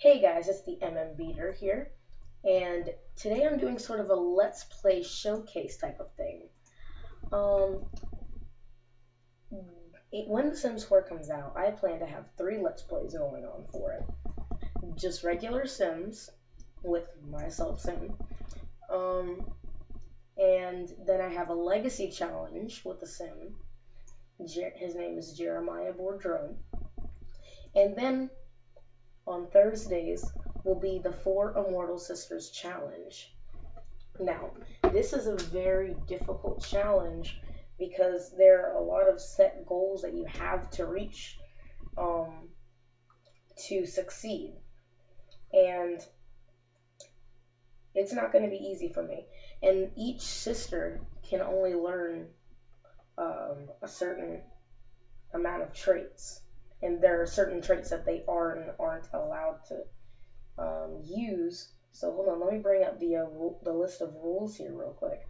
Hey guys, it's the Beater here, and today I'm doing sort of a Let's Play showcase type of thing. Um, when The Sims 4 comes out, I plan to have three Let's Plays going on for it. Just regular Sims with myself Sim, um, and then I have a Legacy Challenge with a Sim. His name is Jeremiah Bourdreau, and then on Thursdays will be the Four Immortal Sisters Challenge. Now, this is a very difficult challenge because there are a lot of set goals that you have to reach um, to succeed. And it's not going to be easy for me. And each sister can only learn a certain amount of traits. And there are certain traits that they aren't allowed to use. So hold on, let me bring up the list of rules here real quick.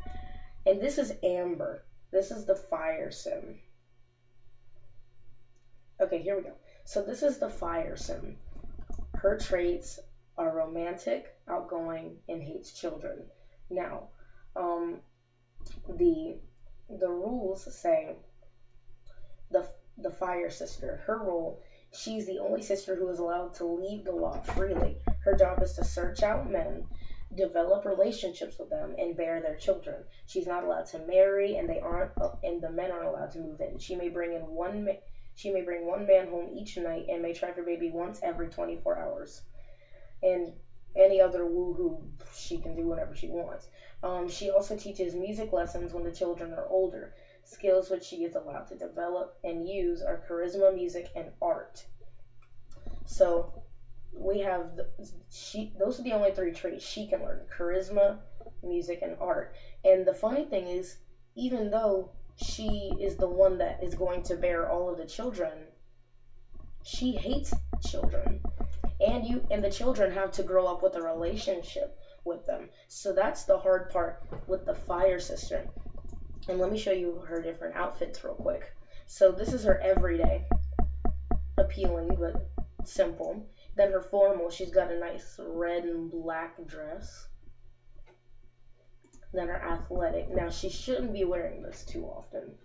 And this is Amber. This is the fire sim. Okay, here we go. So this is the fire sim. Her traits are romantic, outgoing, and hates children. Now, um, the the rules say the the fire sister. Her role: she's the only sister who is allowed to leave the lot freely. Her job is to search out men, develop relationships with them, and bear their children. She's not allowed to marry, and the men aren't allowed to move in. She may bring one man home each night and may try for baby once every 24 hours. And any other woohoo she can do whenever she wants. She also teaches music lessons when the children are older. Skills which she is allowed to develop and use are charisma, music, and art. So we have those are the only three traits she can learn: charisma, music, and art. And the funny thing is, even though she is the one that is going to bear all of the children, she hates children. And the children have to grow up with a relationship with them. So that's the hard part with the fire sister. And let me show you her different outfits real quick. So this is her everyday, appealing but simple. Then her formal, she's got a nice red and black dress. Then her athletic. Now she shouldn't be wearing this too often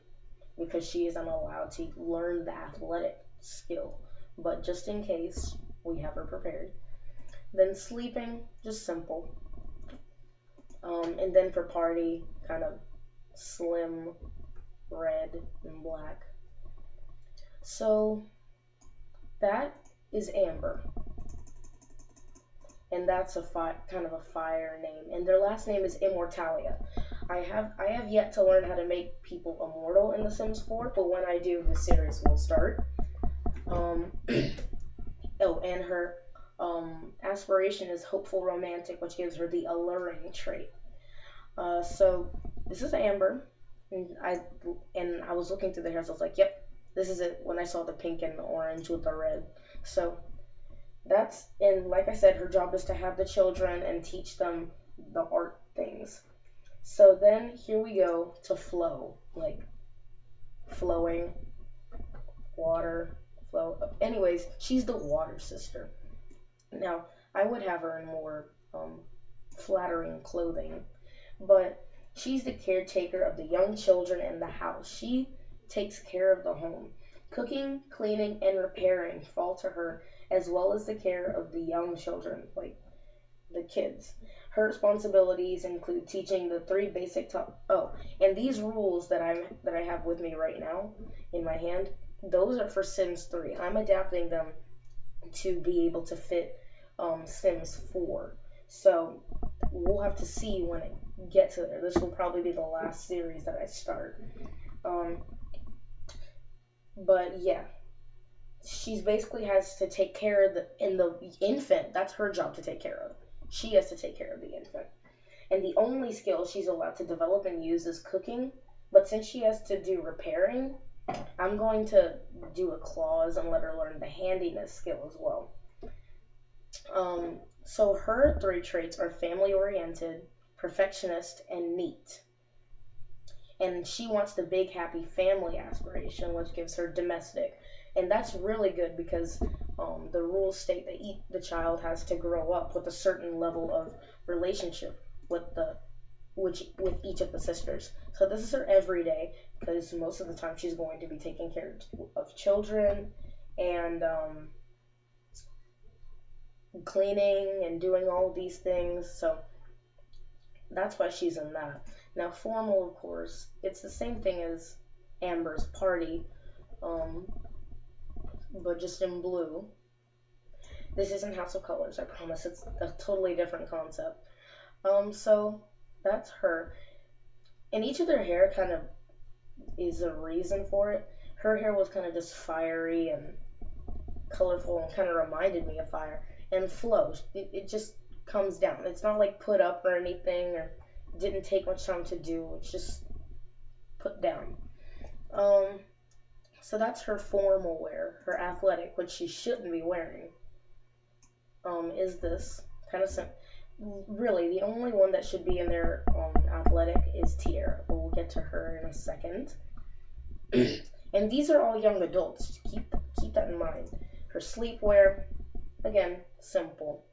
because she isn't allowed to learn the athletic skill. But just in case, we have her prepared. Then sleeping, just simple. And then for party, kind of slim, red and black. So that is Amber, and that's kind of a fire name. And their last name is Immortalia. I have yet to learn how to make people immortal in The Sims 4, but when I do, the series will start. Um, oh, and her aspiration is hopeful romantic, which gives her the alluring trait. So this is Amber, and I was looking through the hairs. I was like, yep, this is it. When I saw the pink and the orange with the red, so and like I said, her job is to have the children and teach them the art things. So then here we go to flow, like flowing, water, flow. Anyways, she's the water sister. Now I would have her in more flattering clothing, but she's the caretaker of the young children in the house. She takes care of the home. Cooking, cleaning, and repairing fall to her, as well as the care of the young children, like the kids. Her responsibilities include teaching the three basic and these rules that I have with me right now in my hand, those are for Sims 3. I'm adapting them to be able to fit Sims 4. So we'll have to see when it gets to there. This will probably be the last series that I start. Um, but yeah, she's basically has to take care of the infant. That's her job to take care of. She has to take care of the infant. And the only skill she's allowed to develop and use is cooking. But since she has to do repairing, I'm going to do a clause and let her learn the handiness skill as well. So her three traits are family oriented, perfectionist, and neat. And she wants the big happy family aspiration, which gives her domestic. And that's really good because the rules state that the child has to grow up with a certain level of relationship with with each of the sisters. So this is her everyday, because most of the time she's going to be taking care of children and cleaning and doing all of these things. So that's why she's in that. Now formal, of course, it's the same thing as Amber's party, but just in blue. This isn't House of Colors, I promise. It's a totally different concept. So that's her. And each of their hair kind of is a reason for it. Her hair was kind of just fiery and colorful and kind of reminded me of fire. And flows. It just comes down. It's not like put up or anything, or didn't take much time to do. It's just put down. So that's her formal wear. Her athletic, which she shouldn't be wearing, is this kind of really the only one that should be in there athletic is Tiara. We'll get to her in a second. And these are all young adults. Keep that in mind. Her sleepwear, again, simple.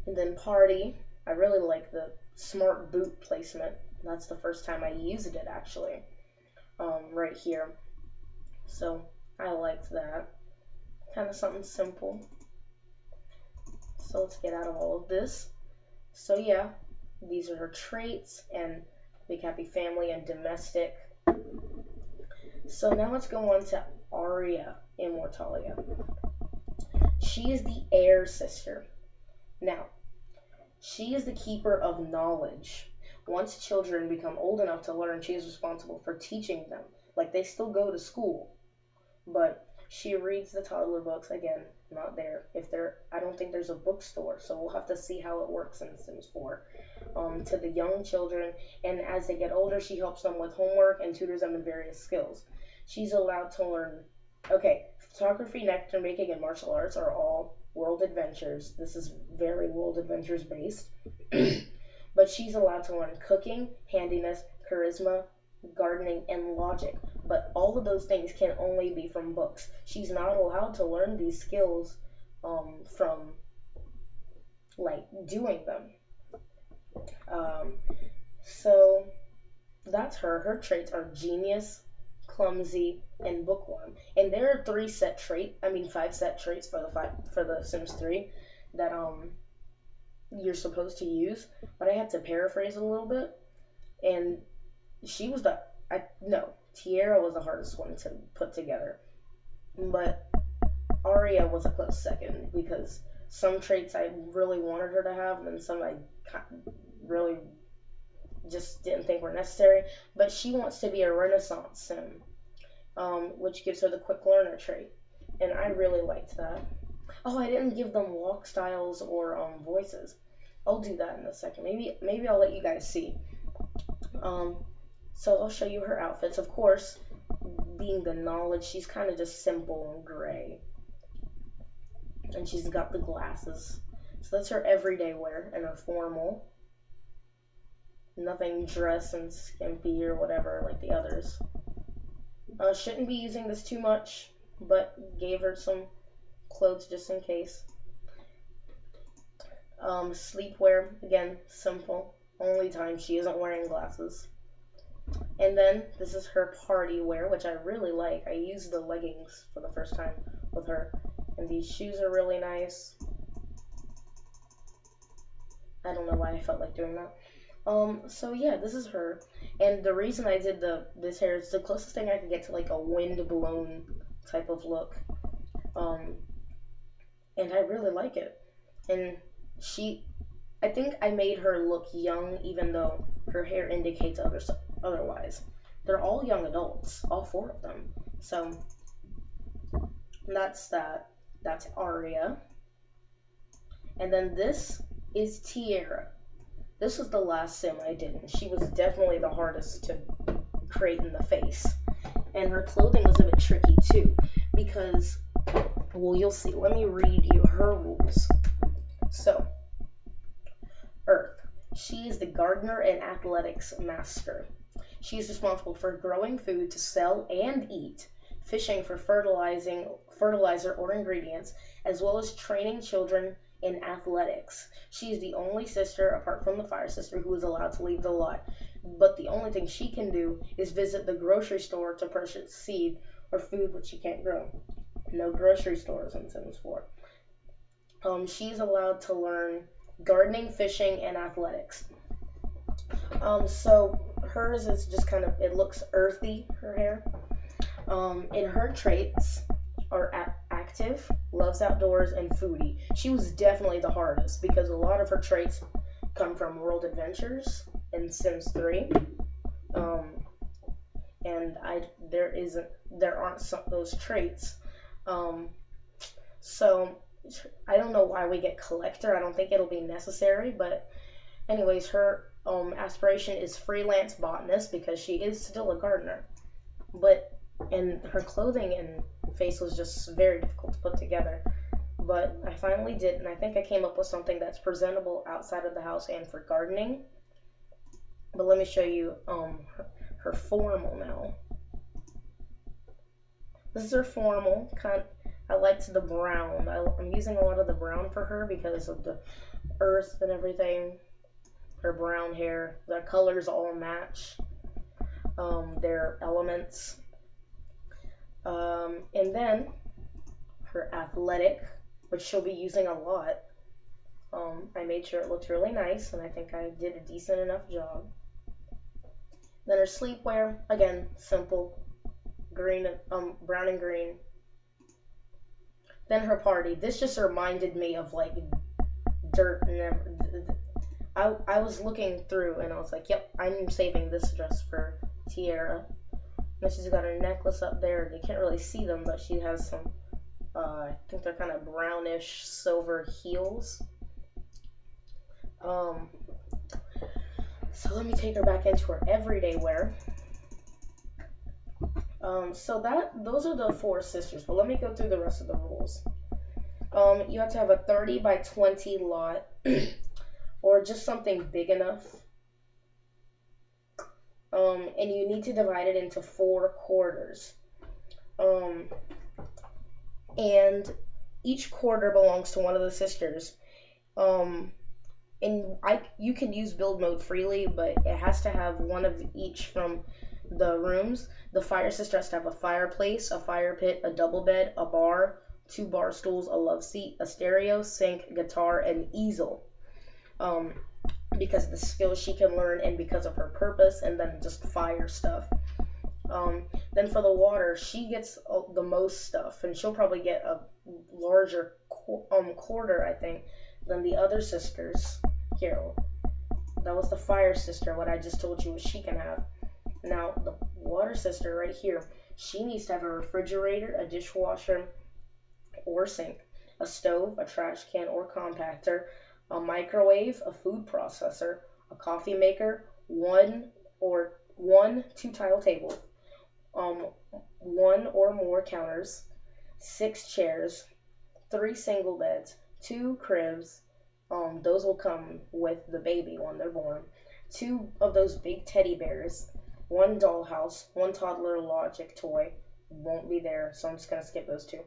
And then party, I really like the smart boot placement. That's the first time I used it, actually, right here. So I liked that. Kind of something simple. So let's get out of all of this. So yeah, these are her traits, and big happy family and domestic. So now let's go on to Aria Immortalia. She is the heir sister. Now, she is the keeper of knowledge. Once children become old enough to learn, she is responsible for teaching them. Like, they still go to school, but she reads the toddler books. Again, not there. I don't think there's a bookstore, so we'll have to see how it works in Sims 4. To the young children, and as they get older, she helps them with homework and tutors them in various skills. She's allowed to learn, photography, nectar making, and martial arts are all world adventures. This is very world adventures based. But she's allowed to learn cooking, handiness, charisma, gardening, and logic. But all of those things can only be from books. She's not allowed to learn these skills from, like, doing them. So that's her. Her traits are genius, clumsy, and bookworm. And there are 5 set traits for the Sims 3 that you're supposed to use. But I had to paraphrase a little bit, and Tiara was the hardest one to put together. But Aria was a close second, because some traits I really wanted her to have, and then some I really just didn't think were necessary. But she wants to be a Renaissance Sim, which gives her the quick learner trait, and I really liked that. Oh, I didn't give them walk styles or voices. I'll do that in a second. Maybe I'll let you guys see. So I'll show you her outfits. Of course, being the knowledge, she's kind of just simple and gray. And she's got the glasses. So that's her everyday wear, and her formal. Nothing dress and skimpy or whatever like the others. Shouldn't be using this too much, but gave her some clothes just in case. Sleepwear, again, simple. Only time she isn't wearing glasses. And then this is her party wear, which I really like. I used the leggings for the first time with her, and these shoes are really nice. I don't know why I felt like doing that. So yeah, this is her, and the reason I did this hair is the closest thing I could get to like a wind-blown type of look, and I really like it. And I think I made her look young, even though her hair indicates otherwise. They're all young adults, all 4 of them. So that's that. That's Aria. And then this is Tiara. This was the last sim I did, and she was definitely the hardest to create in the face. And her clothing was a bit tricky too, because, well, you'll see. Let me read you her rules. So, Earth. She is the gardener and athletics master. She is responsible for growing food to sell and eat, fishing for fertilizer or ingredients, as well as training children in athletics. She is the only sister, apart from the fire sister, who is allowed to leave the lot. But the only thing she can do is visit the grocery store to purchase seed or food which she can't grow. No grocery stores in Sims 4. She's allowed to learn gardening, fishing, and athletics. So hers is just kind of, it looks earthy, her hair. In her traits are active, loves outdoors, and foodie. She was definitely the hardest because a lot of her traits come from World Adventures in Sims 3. And there aren't those traits. So I don't know why we get collector. I don't think it'll be necessary, but anyways, her aspiration is freelance botanist because she is still a gardener. And her clothing and face was just very difficult to put together. But I finally did, and I think I came up with something that's presentable outside of the house and for gardening. But let me show you her formal now. This is her formal. I liked the brown. I'm using a lot of the brown for her because of the earth and everything. Her brown hair. The colors all match. Their elements. And then her athletic, which she'll be using a lot. I made sure it looked really nice, and I think I did a decent enough job. Then her sleepwear, again, simple, green, brown and green. Then her party. This just reminded me of like dirt and everything. I was looking through and I was like, yep, I'm saving this dress for Tiara. And she's got her necklace up there. You can't really see them, but she has some, I think they're kind of brownish silver heels. So let me take her back into her everyday wear. So those are the four sisters, but let me go through the rest of the rules. You have to have a 30 by 20 lot, or just something big enough. And you need to divide it into 4 quarters. And each quarter belongs to one of the sisters. You can use build mode freely, but it has to have one of each from the rooms. The fire sister has to have a fireplace, a fire pit, a double bed, a bar, 2 bar stools, a love seat, a stereo, sink, guitar, and easel. Because of the skills she can learn and because of her purpose, and then just fire stuff. Then for the water, she gets the most stuff, and she'll probably get a larger quarter, I think, than the other sisters. Here, that was the fire sister, what I just told you what she can have. Now, the water sister right here, she needs to have a refrigerator, a dishwasher or sink, a stove, a trash can or compactor, a microwave, a food processor, a coffee maker, one 2-tile table, 1 or more counters, 6 chairs, 3 single beds, 2 cribs, those will come with the baby when they're born, 2 of those big teddy bears, 1 dollhouse, 1 toddler logic toy, won't be there, so I'm just going to skip those 2,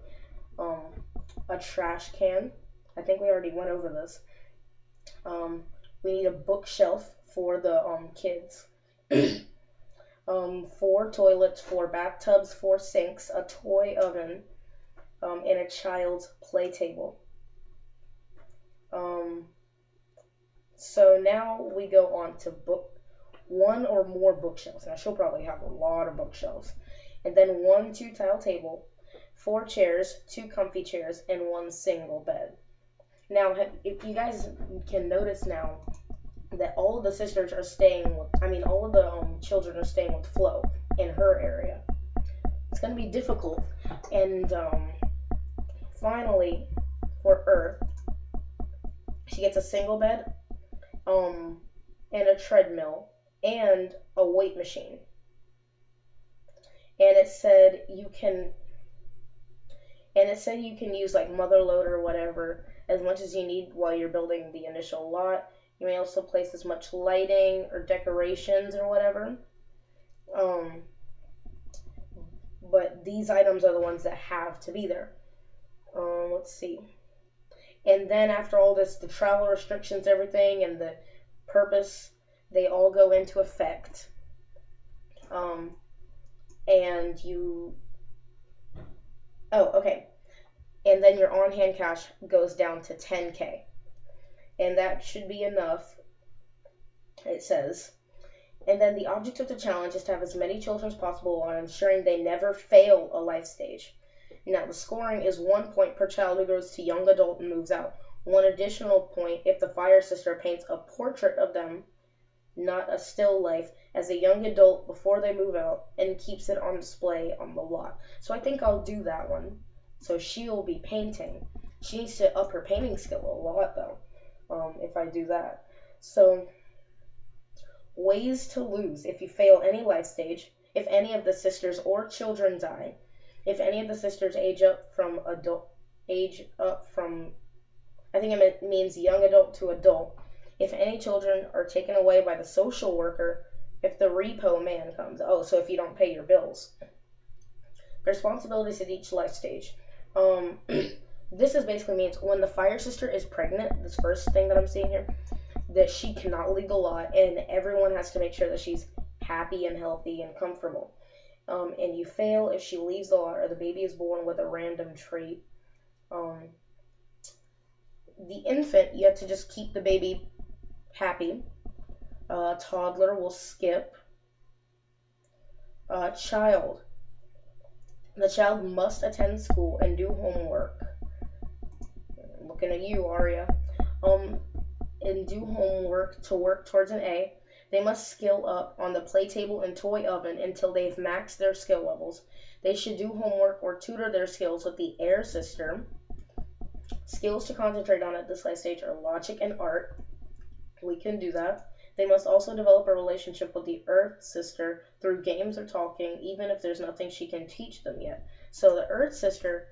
a trash can, I think we already went over this, we need a bookshelf for the kids, 4 toilets, 4 bathtubs, 4 sinks, a toy oven, and a child's play table. So now we go on to 1 or more bookshelves. Now she'll probably have a lot of bookshelves. And then 1 2-tile table, 4 chairs, 2 comfy chairs, and 1 single bed. Now, if you guys can notice now that all of the sisters are staying with, all of the children are staying with Flo in her area. It's going to be difficult. And finally, for Earth, she gets a single bed, and a treadmill, and a weight machine. And it said you can use like mother load or whatever as much as you need while you're building the initial lot. You may also place as much lighting or decorations or whatever. Um, but these items are the ones that have to be there. Let's see. And then after all this, the travel restrictions, everything, and the purpose, they all go into effect. Um, and you, oh, okay. And then your on-hand cash goes down to 10K. And that should be enough, it says. And then the object of the challenge is to have as many children as possible while ensuring they never fail a life stage. Now, the scoring is 1 point per child who grows to young adult and moves out. 1 additional point if the fire sister paints a portrait of them, not a still life, as a young adult before they move out and keeps it on display on the lot. So I think I'll do that one. So she'll be painting. She needs to up her painting skill a lot, though, if I do that. So, ways to lose if you fail any life stage, if any of the sisters or children die, if any of the sisters age up from, I think it means young adult to adult, if any children are taken away by the social worker, if the repo man comes. Oh, so if you don't pay your bills. The responsibilities at each life stage. This is basically means when the fire sister is pregnant, this first thing that I'm seeing here, that she cannot leave the lot, and everyone has to make sure that she's happy and healthy and comfortable. And you fail if she leaves the lot or the baby is born with a random trait. The infant, you have to just keep the baby happy. Toddler will skip. Child. The child must attend school and do homework. I'm looking at you, Aria. And do homework to work towards an A. They must skill up on the play table and toy oven until they've maxed their skill levels. They should do homework or tutor their skills with the air sister. Skills to concentrate on at this life stage are logic and art. We can do that. They must also develop a relationship with the earth sister through games or talking, even if there's nothing she can teach them yet. So the earth sister,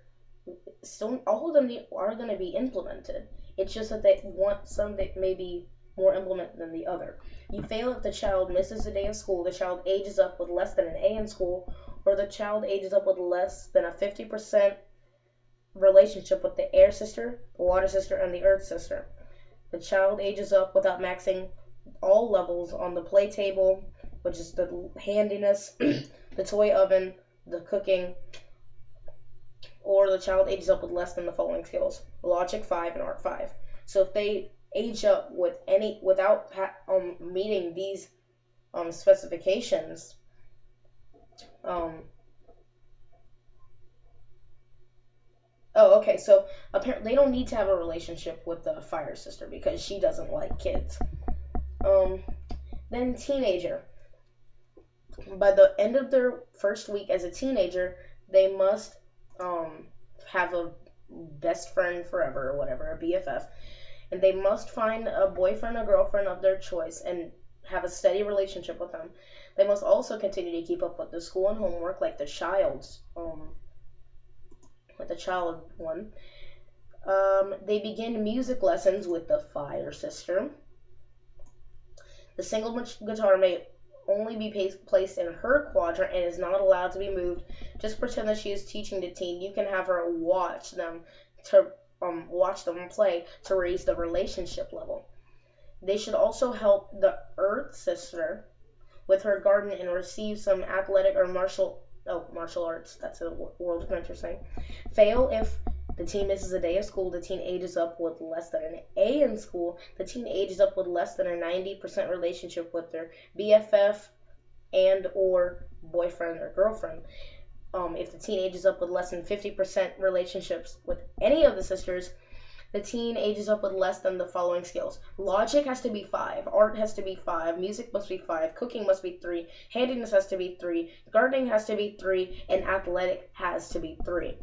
still, all of them are going to be implemented. It's just that they want some that may be more implemented than the other. You fail if the child misses a day of school, the child ages up with less than an A in school, or the child ages up with less than a 50% relationship with the air sister, the water sister, and the earth sister. The child ages up without maxing all levels on the play table, which is the handiness, the toy oven, the cooking, or the child ages up with less than the following skills: logic 5 and art 5. So if they age up without meeting these specifications, oh, okay, so apparently they don't need to have a relationship with the fire sister because she doesn't like kids. Then teenager. By the end of their first week as a teenager, they must have a best friend forever or whatever, a BFF, and they must find a boyfriend or girlfriend of their choice and have a steady relationship with them. They must also continue to keep up with the school and homework like the child's with the child one. They begin music lessons with the fire sister. The single guitar may only be placed in her quadrant and is not allowed to be moved. Just pretend that she is teaching the teen. You can have her watch them play to raise the relationship level. They should also help the earth sister with her garden and receive some athletic or martial arts. That's a World Adventure thing. Fail if the teen misses a day of school, the teen ages up with less than an A in school, the teen ages up with less than a 90% relationship with their BFF and or boyfriend or girlfriend. If the teen ages up with less than 50% relationships with any of the sisters, the teen ages up with less than the following skills. Logic has to be 5, art has to be 5, music must be 5, cooking must be 3, handiness has to be 3, gardening has to be 3, and athletic has to be 3.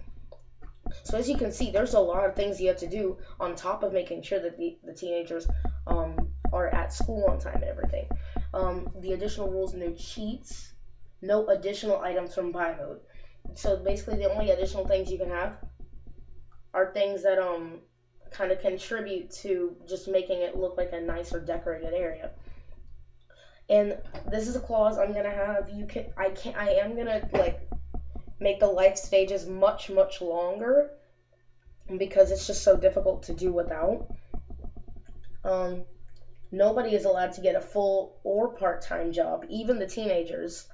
So as you can see, there's a lot of things you have to do on top of making sure that the teenagers are at school on time and everything. The additional rules: no cheats, no additional items from buy mode. So basically the only additional things you can have are things that kind of contribute to just making it look like a nicer decorated area. And this is a clause I'm gonna have. I am gonna like make the life stages much longer because it's just so difficult to do without. Nobody is allowed to get a full or part-time job, even the teenagers.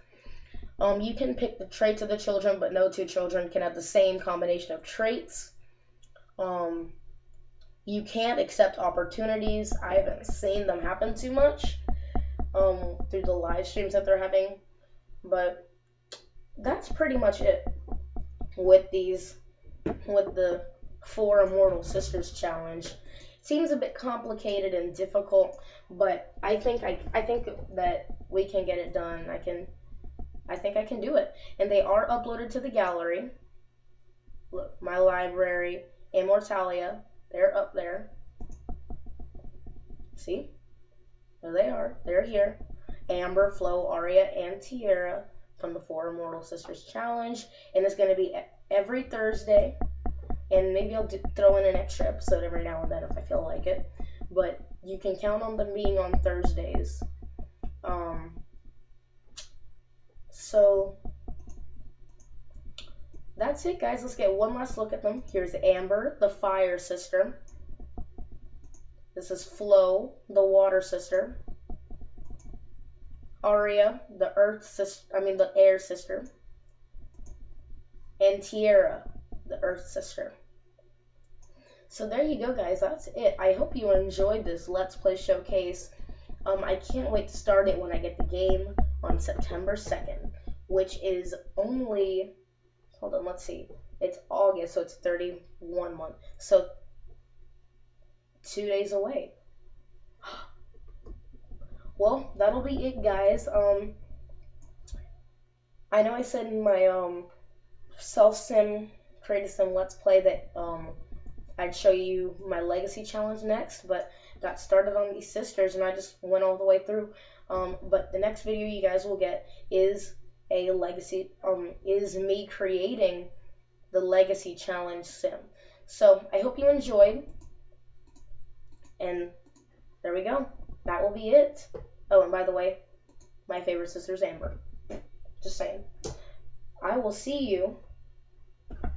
You can pick the traits of the children, but no two children can have the same combination of traits. You can't accept opportunities. I haven't seen them happen too much through the live streams that they're having, but that's pretty much it with the Four Immortal Sisters challenge. Seems a bit complicated and difficult, but I think that we can get it done. I think I can do it. And they are uploaded to the gallery. Look, my library, Immortalia, they're up there. See? There they are. They're here. Amber, Flo, Aria, and Tiara from the Four Immortal Sisters challenge. And it's going to be every Thursday. And maybe I'll throw in an extra episode every now and then if I feel like it. But you can count on them being on Thursdays. So that's it, guys. Let's get one last look at them. Here's Amber, the fire sister. This is Flo, the water sister. Aria, the the air sister. And Tiara, the earth sister. So there you go, guys. That's it. I hope you enjoyed this Let's Play showcase. I can't wait to start it when I get the game on September 2nd, which is only, hold on, let's see. It's August, so it's 31 months. So 2 days away. Well, that'll be it, guys. I know I said in my self-sim creative sim Let's Play that I'd show you my legacy challenge next, but got started on these sisters and I just went all the way through. But the next video you guys will get is a legacy, is me creating the legacy challenge sim. So I hope you enjoyed, and there we go. That will be it. Oh, and by the way, my favorite sister is Amber. Just saying. I will see you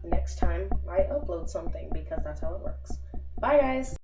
next time I upload something, because that's how it works. Bye, guys.